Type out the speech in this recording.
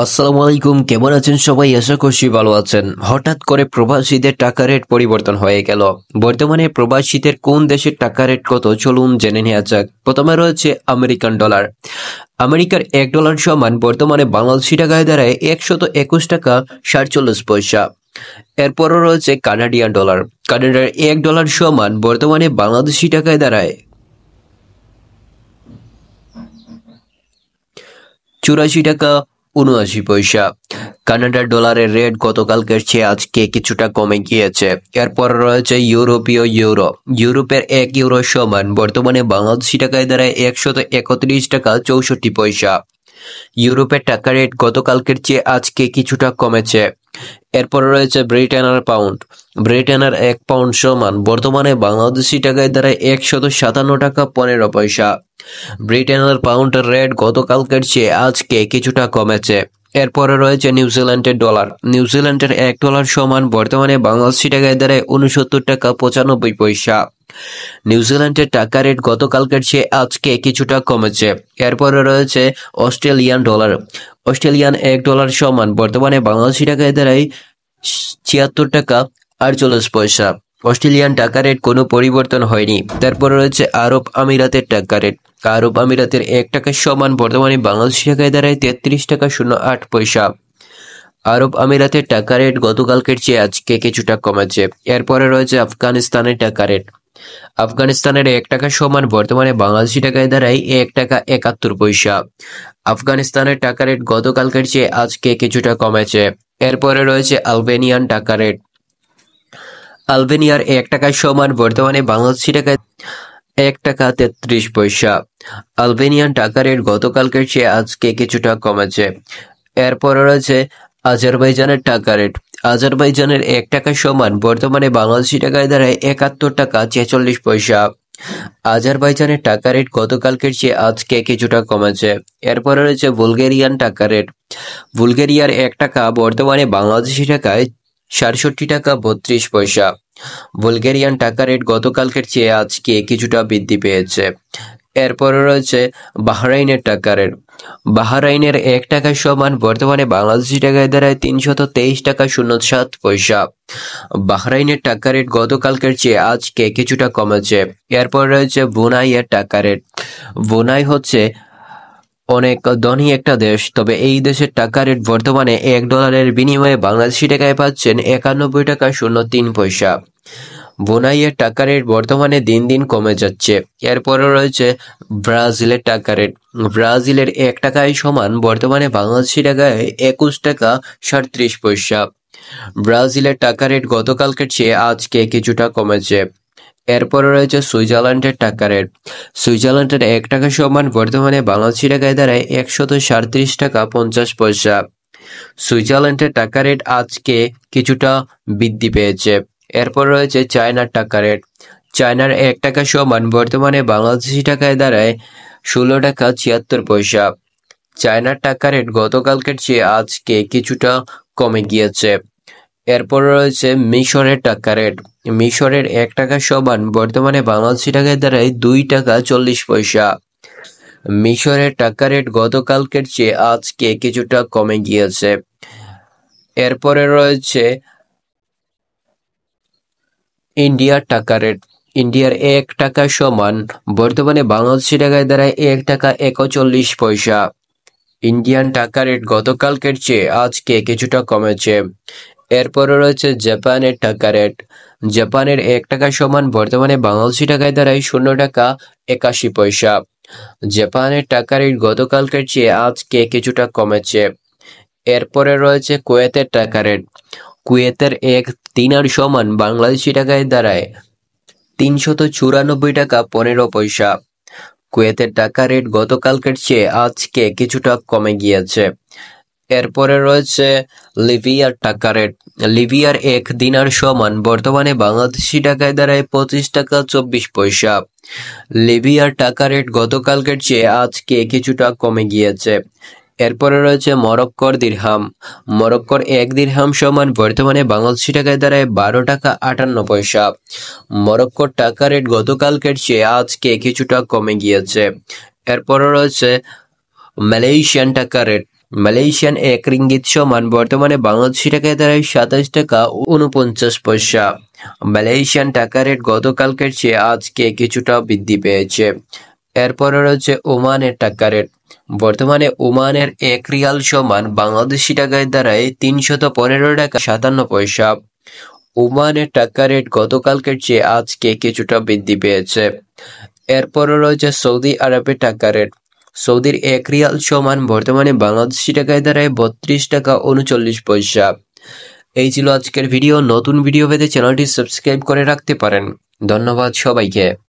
আসসালামু আলাইকুম, কেমন আছেন সবাই? আশা করছি ভালো আছেন। হঠাৎ করে প্রবাসীদের টাকা রেট পরিবর্তন হয়ে গেল। বর্তমানে প্রবাসীদের কোন দেশের টাকা রেট কত, চলুন জেনে নেওয়া যাক। প্রথমে রয়েছে আমেরিকান ডলার। আমেরিকার $1 সমান বর্তমানে বাংলাদেশি টাকায় দাঁড়ায় 121 টাকা 47 পয়সা। এরপরও রয়েছে কানাডিয়ান ডলার। কানাডার $1 সমান বর্তমানে বাংলাদেশি টাকায় দাঁড়ায় 84 টাকা 79 পয়সা। কানাডার ডলারের রেট গতকালকের চেয়ে আজকে কিছুটা কমে গিয়েছে। এরপর রয়েছে ইউরোপীয় ইউরো। ইউরোপের €1 সমান বর্তমানে বাংলাদেশি টাকায় দাঁড়ায় 131 টাকা 64 পয়সা। ইউরোপের টাকা রেট গতকালকের চেয়ে আজকে কিছুটা কমেছে। এরপর রয়েছে ব্রিটেনের পাউন্ড। ব্রিটেনের £1 সমান বর্তমানে বাংলাদেশি টাকায় দাঁড়ায় 157 টাকা 15 পয়সা। ব্রিটেনের পাউন্ডের রেট গতকালকের চেয়ে আজকে কিছুটা কমেছে। এরপরে রয়েছে নিউজিল্যান্ডের ডলার। নিউজিল্যান্ডের $1 সমান বর্তমানে বাংলাদেশি টাকায় দাঁড়ায় 69 টাকা 95 পয়সা। নিউজিল্যান্ডের টাকা রেট গতকালকের চেয়ে আজকে কিছুটা কমেছে। এরপরে রয়েছে অস্ট্রেলিয়ান ডলার। অস্ট্রেলিয়ান $1 সমান বর্তমানে বাংলাদেশি টাকায় দাঁড়ায় 76 টাকা 48 পয়সা। অস্ট্রেলিয়ান টাকা রেট কোনো পরিবর্তন হয়নি। তারপরে রয়েছে আরব আমিরাতের টাকা রেট। আরব আমিরাতের $1 সমান বর্তমানে বাংলাদেশি টাকায় দাঁড়ায় 33 টাকা 08 পয়সা। আরব আমিরাতের টাকা রেট গতকালকের চেয়ে আজকে কিছুটা কমেছে। এরপরে রয়েছে আফগানিস্তানের টাকা রেট। আফগানিস্তানের $1 সমান বর্তমানে বাংলাদেশি টাকায় দাঁড়ায় $1 টাকা 71 পয়সা। আফগানিস্তানের টাকা রেট গতকালকের চেয়ে আজকে কিছুটা কমেছে। এরপরে রয়েছে আলবেনিয়ান টাকা রেট। আলবেনিয়ার $1 সমান বর্তমানে বাংলাদেশি টাকায় $1 টাকা 33 পয়সা। আলবেনিয়ান টাকা রেট গতকালকের চেয়ে আজকে কিছুটা কমেছে। এরপরে রয়েছে আজারবাইজানের টাকা রেট। আজারবাইজানের $1 সমান বর্তমানে বাংলাদেশি টাকায় দাঁড়ায় $71 টাকা 46 পয়সা। আজারবাইজানের টাকা রেট গতকালকের চেয়ে আজকে কিছুটা কমেছে। এরপরে রয়েছে বুলগেরিয়ান টাকা রেট। বুলগেরিয়ার $1 বর্তমানে বাংলাদেশি টাকায় $67 টাকা 32 পয়সা। বুলগেরিয়ান টাকা রেট গতকালকের চেয়ে আজকে কিছুটা বৃদ্ধি পেয়েছে। এরপরে রয়েছে বাহরাইনের টাকা রেট। বাহরাইনের $1 সমান বর্তমানে বাংলাদেশি টাকায় দাঁড়ায় $323 টাকা 07 পয়সা। বাহরাইনের টাকা রেট গতকালকের চেয়ে আজকে কিছুটা কমেছে। এরপর রয়েছে ব্রুনাইয়ের টাকা রেট। ব্রুনাই হচ্ছে অনেক ধনী একটা দেশ, তবে এই দেশের টাকা রেট বর্তমানে $1 বিনিময়ে বাংলাদেশি টাকায় পাচ্ছেন 91 টাকা 03 পয়সা। ব্রুনাইয়ের টাকা রেট বর্তমানে দিন দিন কমে যাচ্ছে। এরপরে রয়েছে ব্রাজিলের টাকা রেট। ব্রাজিলের $1 সমান বর্তমানে বাংলাদেশি টাকায় 21 টাকা 37 পয়সা। ব্রাজিলের টাকা রেট গতকালকের চেয়ে আজকে কিছুটা কমেছে। এরপরে রয়েছে সুইজারল্যান্ডের টাকা রেট। সুইজারল্যান্ডের $1 সমান বর্তমানে বাংলাদেশি টাকায় দাঁড়ায় 137 টাকা 50 পয়সা। সুইজারল্যান্ডের টাকা রেট আজকে কিছুটা বৃদ্ধি পেয়েছে। এরপর রয়েছে চায়নার টাকা রেট। চায়নার $1 সমান বর্তমানে বাংলাদেশি টাকায় দাঁড়ায় 16 টাকা 76 পয়সা। চায়নার টাকা রেট গতকালকের চেয়ে আজকে কিছুটা কমে গিয়েছে। এরপর রয়েছে মিশরের টাকা রেট। মিশরের $1 সমান বর্তমানে বাংলাদেশি টাকায় দাঁড়ায় $2 টাকা 40 পয়সা। মিশরের টাকা রেট গতকালকের চেয়ে আজকে কিছুটা কমে গিয়েছে। এরপরে রয়েছে ইন্ডিয়ার টাকা রেট। ইন্ডিয়ার $1 সমান বর্তমানে বাংলাদেশি টাকায় দাঁড়ায় $1 টাকা 41 পয়সা। ইন্ডিয়ান টাকা রেট গতকালকের চেয়ে আজকে কিছুটা কমেছে। এরপরে রয়েছে জাপানের টাকা রেট। জাপানের $1 সমান বর্তমানে বাংলাদেশি টাকায় দাঁড়ায় $0 টাকা 81 পয়সা। জাপানের টাকা রেট গতকালকের চেয়ে আজকে কিছুটা কমেছে। এরপরে রয়েছে কুয়েতের টাকা রেট। কুয়েতের $1 সমান বাংলাদেশি টাকায় দাঁড়ায় $394 টাকা 15 পয়সা। কুয়েতের টাকা রেট গতকালকের চেয়ে আজকে কিছুটা কমে গিয়েছে। এরপরে রয়েছে লিবিয়ার টাকা রেট। লিবিয়ার $1 সমান বর্তমানে বাংলাদেশি টাকায় দাঁড়ায় $25 টাকা 24 পয়সা। লিবিয়ার টাকা রেট গতকালকের চেয়ে আজকে কিছুটা কমে গিয়েছে। এরপরে রয়েছে মরক্কোর দিরহাম। মরক্কোর $1 সমান বর্তমানে বাংলাদেশি টাকায় দাঁড়ায় $12 টাকা 58 পয়সা। মরক্কোর টাকা রেট গতকালকের চেয়ে আজকে কিছুটা কমে গিয়েছে। এরপরে রয়েছে মালয়েশিয়ান টাকা রেট। মালয়েশিয়ান 1 রিঙ্গিত সমান বর্তমানে বাংলাদেশি টাকায় দাঁড়ায় 27 টাকা 49 পয়সা। মালয়েশিয়ান টাকা রেট গতকালকের চেয়ে আজকে কিছুটা বৃদ্ধি পেয়েছে। এরপরে রয়েছে ওমানের টাকা রেট। বর্তমানে ওমানের 1 রিয়াল সমান বাংলাদেশি টাকায় দাঁড়ায় 315 টাকা 57 পয়সা। ওমানের টাকা রেট গতকালকের চেয়ে আজকে কিছুটা বৃদ্ধি পেয়েছে। এরপরে রয়েছে সৌদি আরবের টাকা রেট। সৌদির 1 রিয়াল সমান বর্তমানে বাংলাদেশি টাকায় দাঁড়ায় 32 টাকা 39 পয়সা। এই ছিল আজকের ভিডিও। নতুন ভিডিও পেতে চ্যানেলটি সাবস্ক্রাইব করে রাখতে পারেন। ধন্যবাদ সবাইকে।